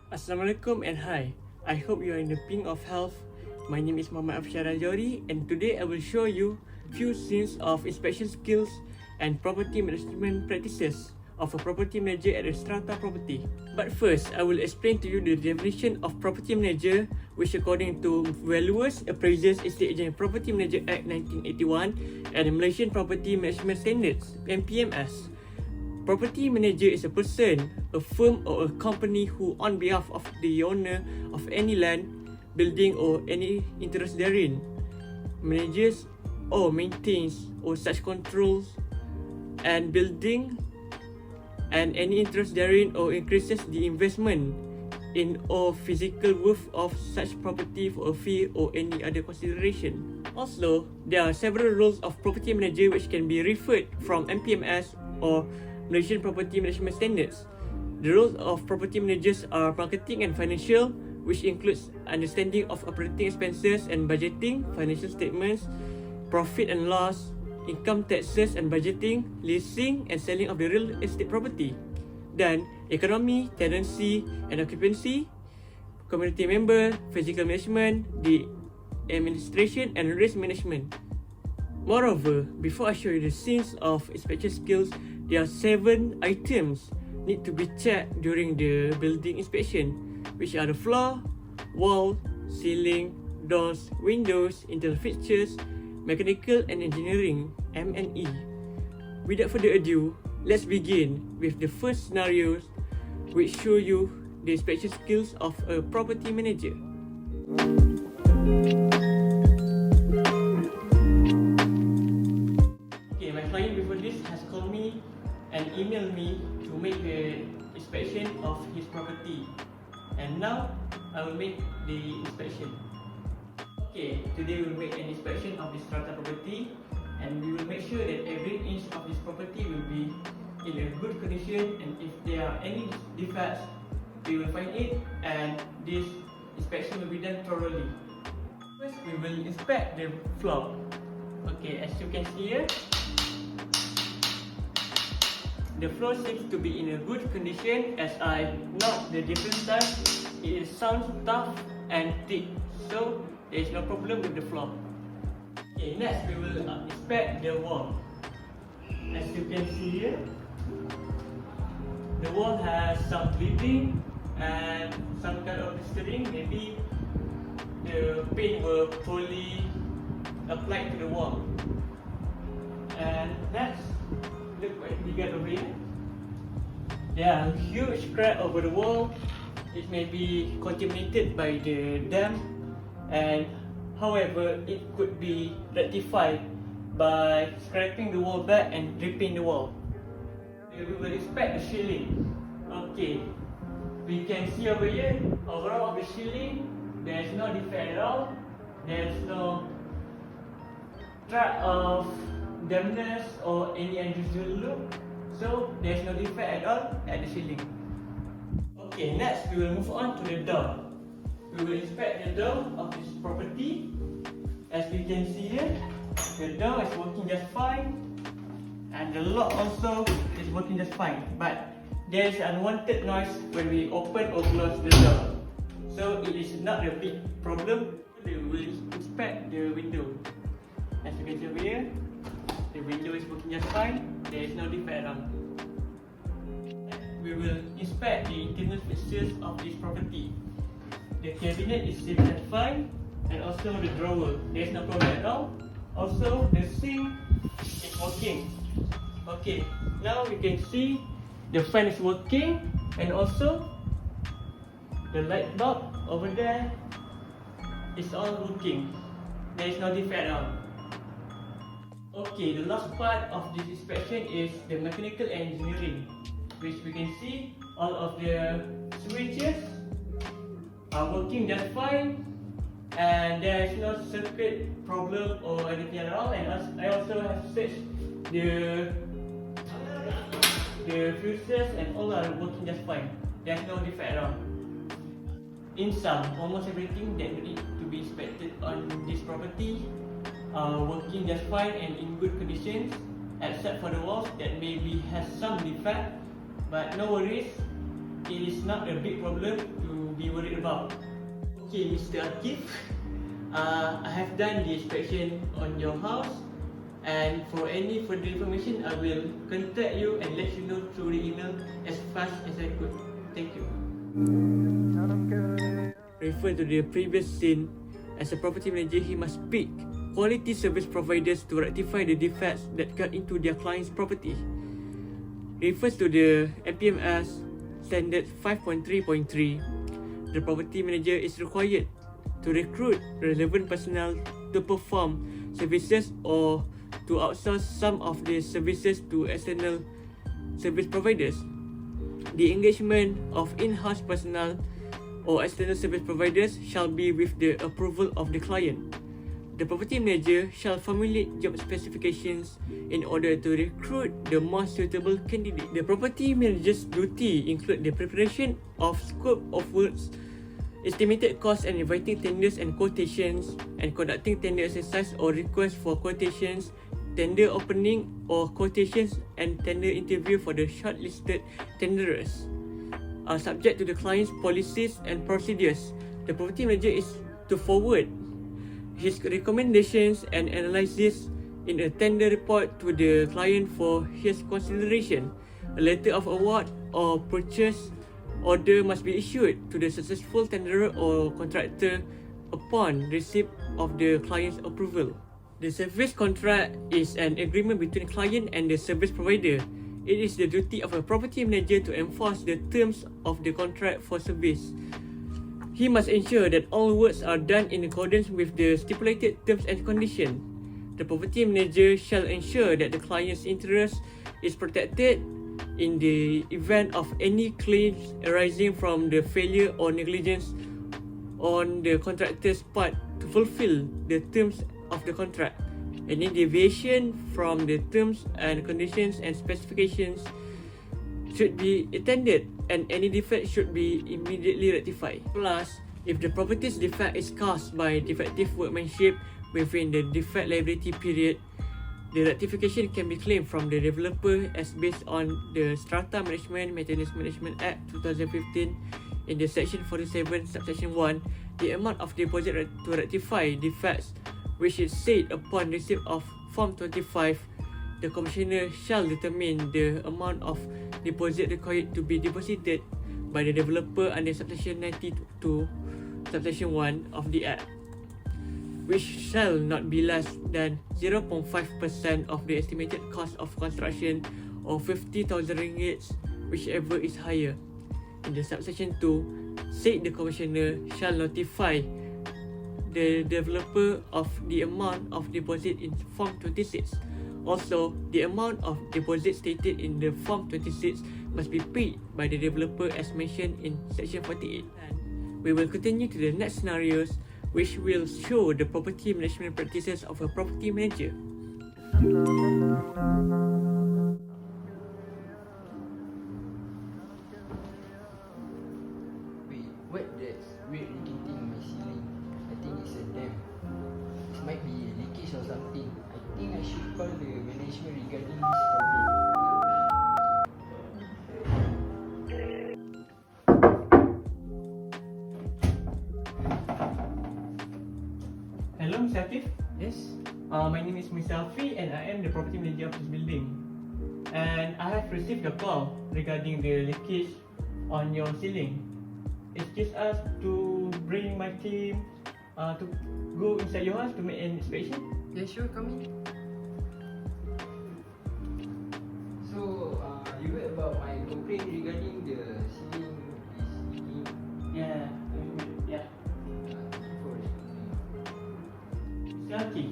Assalamualaikum and hi. I hope you are in the pink of health. My name is Muhammad Afiq and today I will show you few scenes of inspection skills and property management practices of a property manager at a strata property. But first, I will explain to you the definition of property manager, which according to Valuers, Appraisers, Estate Agent and Property Manager Act 1981 and the Malaysian Property Management Standards (MPMS). Property manager is a person, a firm or a company who on behalf of the owner of any land, building or any interest therein, manages or maintains or such controls and building and any interest therein or increases the investment in or physical worth of such property for a fee or any other consideration. Also, there are several roles of property manager which can be referred from MPMS or Malaysian Property Management Standards. The roles of property managers are marketing and financial, which includes understanding of operating expenses and budgeting, financial statements, profit and loss, income taxes and budgeting, leasing and selling of the real estate property. Dan economy, tenancy and occupancy, community member, physical management, the administration and risk management. Moreover, before I show you the scenes of inspection skills, there are 7 items need to be checked during the building inspection, which are the floor, wall, ceiling, doors, windows, internal fixtures, mechanical and engineering (M&E). Without further ado, let's begin with the first scenarios which show you the inspection skills of a property manager. Okay, my client before this has called me and emailed me to make the inspection of his property, and now I will make the inspection. Okay, today we will make an inspection of this strata property, and we will make sure that every inch of this property will be in a good condition, and if there are any defects, we will find it, and this inspection will be done thoroughly. First, we will inspect the floor. Okay, as you can see here, the floor seems to be in a good condition. As I note the different size, it sounds tough and thick, so there is no problem with the floor. Okay, next we will inspect the wall. As you can see here, the wall has some bleeding and some kind of blistering. Maybe the paint were poorly applied to the wall. And next, look what we got over here. There are huge cracks over the wall. It may be contaminated by the damp, and however, it could be rectified by scraping the wall back and repaint the wall. We will inspect the ceiling. Okay, we can see over here, overall of the ceiling, there is no defect at all. There is no track of dampness or any unusual look, so there is no defect at all at the ceiling. Okay, next we will move on to the door. We will inspect the door of this property. As we can see here, the door is working just fine, and the lock also is working just fine, but there is unwanted noise when we open or close the door, so it is not a big problem. We will inspect the window. As you can see over here, the window is working just fine. There is no defect at all. We will inspect the internal fixtures of this property. The cabinet is still just fine, and also the drawer, there is no problem at all. Also, the sink is working. Okay, now we can see the fan is working, and also the light bulb over there is all working. There is no defect at all. Okay, the last part of this inspection is the mechanical engineering, which we can see all of the switches are working just fine, and there is no circuit problem or anything at all. And I also have searched the fuses, and all are working just fine. There is no defect at all. In sum, almost everything that needs to be inspected on this property are working just fine and in good conditions, except for the walls that maybe has some defect, but no worries, it is not a big problem to be worried about. Okay, Mr. Afiq, I have done the inspection on your house, and for any further information, I will contact you and let you know through the email as fast as I could. Thank you. Refer to the previous scene, as a property manager, he must pick quality service providers to rectify the defects that got into their client's property. Refers to the MPMS Standard 5.3.3, the property manager is required to recruit relevant personnel to perform services or to outsource some of the services to external service providers. The engagement of in-house personnel or external service providers shall be with the approval of the client. The property manager shall formulate job specifications in order to recruit the most suitable candidate. The property manager's duty include the preparation of scope of works, estimated costs and inviting tenders and quotations, and conducting tender exercise or request for quotations, tender opening or quotations, and tender interview for the shortlisted tenderers. Subject to the client's policies and procedures, the property manager is to forward his recommendations and analysis in a tender report to the client for his consideration. A letter of award or purchase order must be issued to the successful tenderer or contractor upon receipt of the client's approval. The service contract is an agreement between client and the service provider. It is the duty of a property manager to enforce the terms of the contract for service. He must ensure that all works are done in accordance with the stipulated terms and conditions. The property manager shall ensure that the client's interest is protected in the event of any claims arising from the failure or negligence on the contractor's part to fulfill the terms of the contract. Any deviation from the terms and conditions and specifications should be attended, and any defect should be immediately rectified. Plus, if the property's defect is caused by defective workmanship within the defect liability period, the rectification can be claimed from the developer as based on the Strata Management Maintenance Management Act 2015 in the Section 47, Subsection 1, the amount of deposit to rectify defects, which is said upon receipt of Form 25, the Commissioner shall determine the amount of deposit required to be deposited by the developer under Subsection 92, Subsection 1 of the Act, which shall not be less than 0.5% of the estimated cost of construction or 50,000 ringgit, whichever is higher. In the Subsection 2, said the Commissioner shall notify the developer of the amount of deposit in Form 26. Also, the amount of deposit stated in the Form 26 must be paid by the developer as mentioned in Section 48. And we will continue to the next scenarios, which will show the property management practices of a property manager. Wait, what that's weird leaking thing in my ceiling? I think it's a dam. It might be a leakage or something. I think I should call the management regarding this problem. Hello, Mr. Afiq. Yes? My name is Mr. Afiq and I am the property manager of this building. And I have received a call regarding the leakage on your ceiling. It's just asked to bring my team to go inside your house to make an inspection. Yeah, sure, come in. So, you heard about my complaint regarding the ceiling is leaking? Yeah. Mr. Afiq,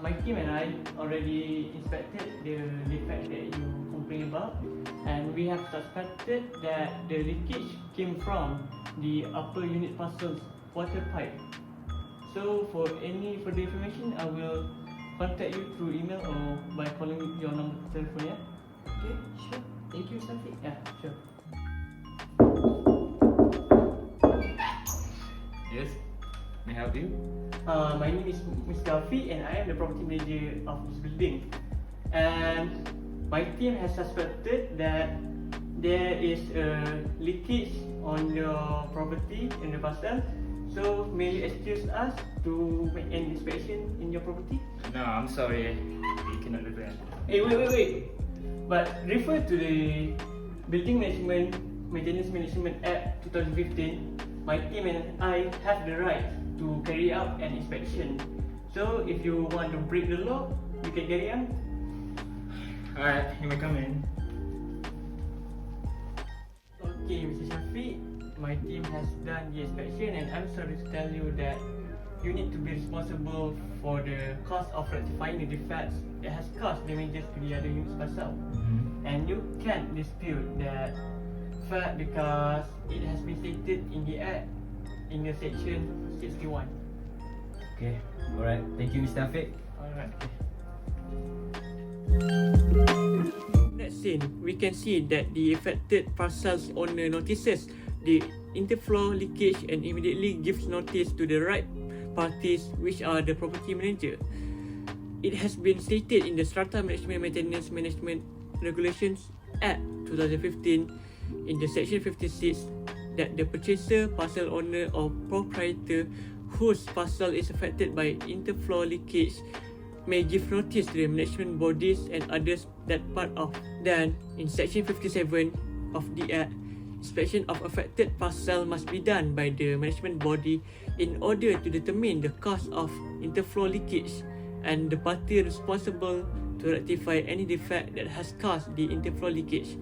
my team and I already inspected the defect that you complained about, and we have suspected that the leakage came from the upper unit parcel's water pipe. So for any further information, I will contact you through email or by calling your number telephone. Yeah. Okay, sure. Thank you, Mr. Afiq. Yeah, sure. Yes, may I help you? My name is Mr. Afiq and I am the property manager of this building. And my team has suspected that there is a leakage on your property in the parcel. So may you excuse us to make an inspection in your property? No, I'm sorry. We cannot do that. Hey, wait. But refer to the Building Maintenance Management Act 2015. My team and I have the right to carry out an inspection. So if you want to break the law, you can carry on. Alright, you may come in. Okay, Mr. Shafiq, my team has done the inspection and I'm sorry to tell you that you need to be responsible for the cost of rectifying the defects that has caused damages to the other units parcel. And you can't dispute that fact because it has been stated in the Act in the section 61. Okay, alright. Thank you, Mr. Afiq. Alright. That scene, we can see that the affected parcel's owner notices the interflow leakage and immediately gives notice to the right parties, which are the property manager. It has been stated in the Strata Management Maintenance Management Regulations Act 2015 in the section 56 that the purchaser, parcel owner or proprietor whose parcel is affected by interflow leakage may give notice to the management bodies and others that part of. Then, in section 57 of the Act, inspection of affected parcel must be done by the management body in order to determine the cause of interflow leakage and the party responsible to rectify any defect that has caused the interflow leakage.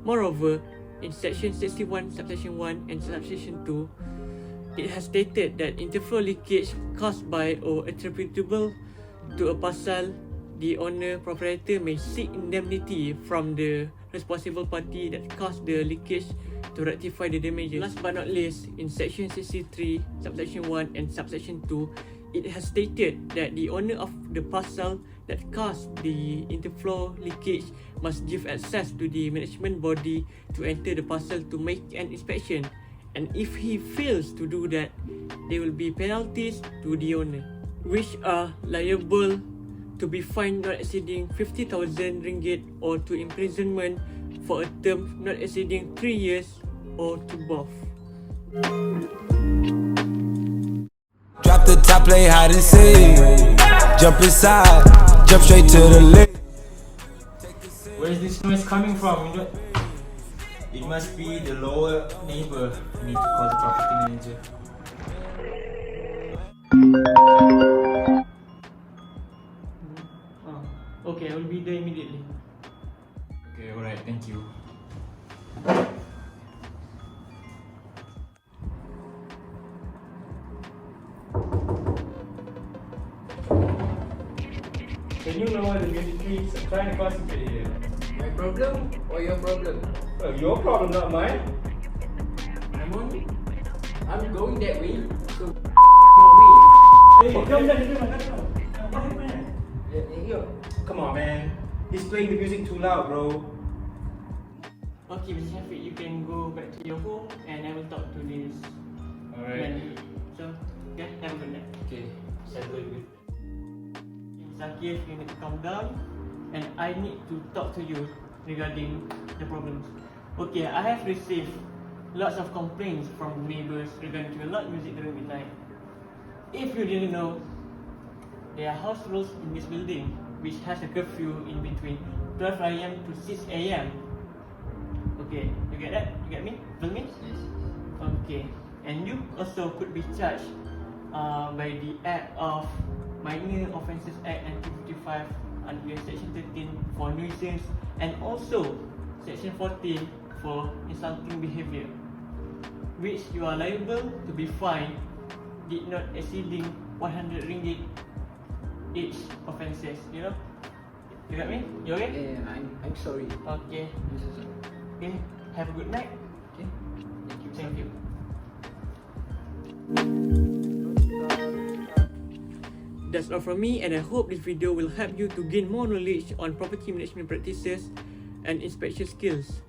Moreover, in section 61 subsection 1 and subsection 2, it has stated that interflow leakage caused by or attributable to a parcel, the owner proprietor may seek indemnity from the responsible party that caused the leakage to rectify the damages. Last but not least, in section 63 subsection 1 and subsection 2, it has stated that the owner of the parcel that caused the interflow leakage must give access to the management body to enter the parcel to make an inspection, and if he fails to do that, there will be penalties to the owner, which are liable to be fined not exceeding 50,000 ringgit or to imprisonment for a term not exceeding 3 years or to both. Drop the top, play hide and seek. Jump inside, jump straight to the left. Where is this noise coming from? You know, it must be the lower neighbor. I need to call the property manager. Okay, I will be there immediately. Okay, alright, thank you. Can you lower the music please? I'm trying to concentrate here. My problem or your problem? Well, your problem, not mine. I'm going that way, so my way. Hey, come down. Come on, man. He's playing the music too loud, bro. Okay, Mr. Shafiq, you can go back to your home and I will talk to this Alright. man. So, yeah, have a good night. Okay, settle it. Zakir, you need to calm down and I need to talk to you regarding the problems. Okay, I have received lots of complaints from neighbors regarding to loud music during midnight. If you didn't know, there are house rules in this building which has a curfew in between 12 AM to 6 AM. Okay, you get that? You get me? Feel me? Yes. Okay, and you also could be charged by the Act of Minor Offences Act 1955 under Section 13 for nuisance and also Section 14 for insulting behaviour, which you are liable to be fined did not exceeding 100 ringgit each offences. You know? You got me? You okay? Yeah, I'm sorry. Okay. I'm so sorry. Okay. Have a good night. Okay. Thank you. Thank you. That's all from me, and I hope this video will help you to gain more knowledge on property management practices and inspection skills.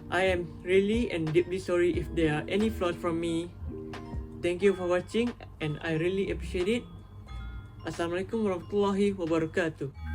I am really and deeply sorry if there are any flaws from me. Thank you for watching and I really appreciate it. Assalamualaikum warahmatullahi wabarakatuh.